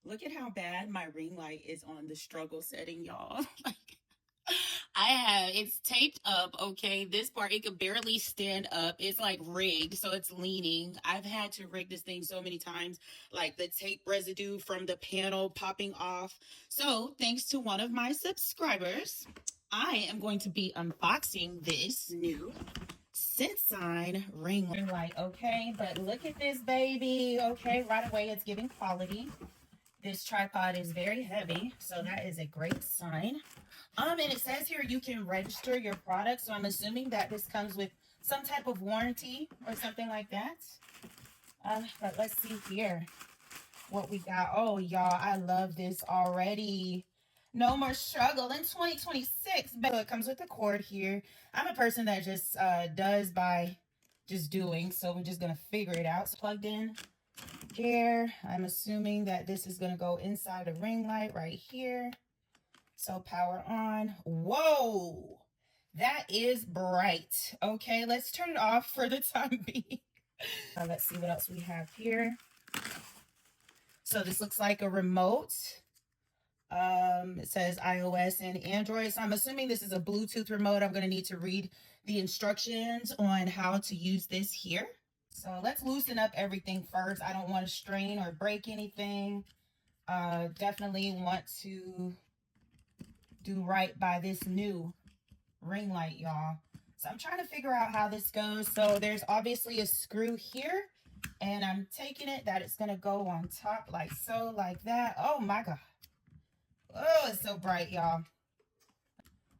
Look at how bad my ring light is on the struggle setting, y'all. Like, I have it's taped up, okay? This part it could barely stand up. It's like rigged, so it's leaning. I've had to rig this thing so many times, like the tape residue from the panel popping off. So, thanks to one of my subscribers, I am going to be unboxing this new SENSYNE ring light, okay? But look at this baby, okay? Right away, it's giving quality. This tripod is very heavy, so that is a great sign. And it says here you can register your product, so I'm assuming that this comes with some type of warranty or something like that. But let's see here what we got. Oh, y'all, I love this already. No more struggle in 2026. But it comes with a cord here. I'm a person that just does by just doing, so we're just gonna figure it out. It's plugged in here. I'm assuming that this is going to go inside the ring light right here. So power on. Whoa, that is bright. Okay, let's turn it off for the time being. Let's see what else we have here. So this looks like a remote. It says iOS and Android. So I'm assuming this is a Bluetooth remote. I'm going to need to read the instructions on how to use this here. So let's loosen up everything first. I don't want to strain or break anything. Definitely want to do right by this new ring light, y'all. So I'm trying to figure out how this goes. So there's obviously a screw here, and I'm taking it that it's going to go on top like so, like that. Oh my God. Oh, it's so bright, y'all.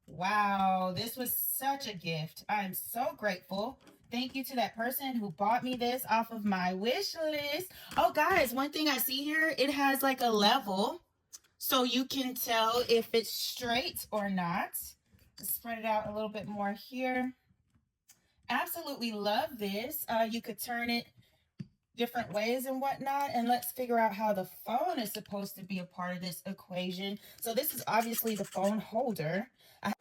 Wow, this was such a gift. I'm so grateful. Thank you to that person who bought me this off of my wish list. Oh, guys, one thing I see here, it has like a level so you can tell if it's straight or not. Let's spread it out a little bit more here. Absolutely love this. You could turn it different ways and whatnot, and let's figure out how the phone is supposed to be a part of this equation. So this is obviously the phone holder.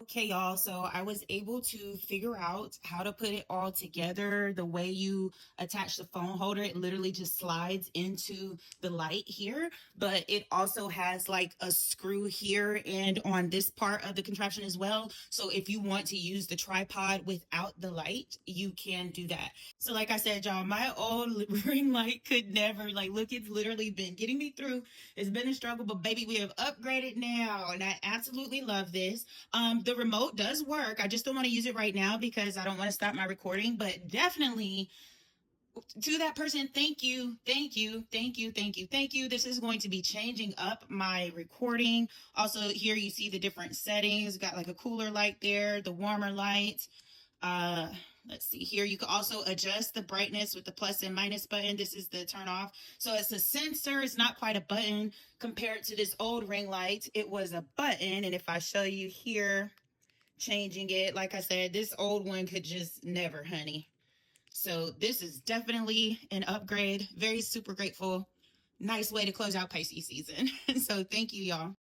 Okay, y'all, so I was able to figure out how to put it all together. The way you attach the phone holder, it literally just slides into the light here, but it also has like a screw here and on this part of the contraption as well. So if you want to use the tripod without the light, you can do that. So like I said, y'all, my old ring light could never, like, look, it's literally been getting me through. It's been a struggle, but baby, we have upgraded now, and I absolutely love this. The remote does work. I just don't want to use it right now because I don't want to stop my recording, but definitely to that person, thank you, thank you, thank you, thank you, thank you. This is going to be changing up my recording. Also, here you see the different settings. Got like a cooler light there, the warmer light. Let's see here. You can also adjust the brightness with the plus and minus button. This is the turn off. So it's a sensor. It's not quite a button compared to this old ring light. It was a button. And if I show you here, changing it, like I said, this old one could just never, honey. So this is definitely an upgrade. Very super grateful. Nice way to close out Pisces season. So thank you, y'all.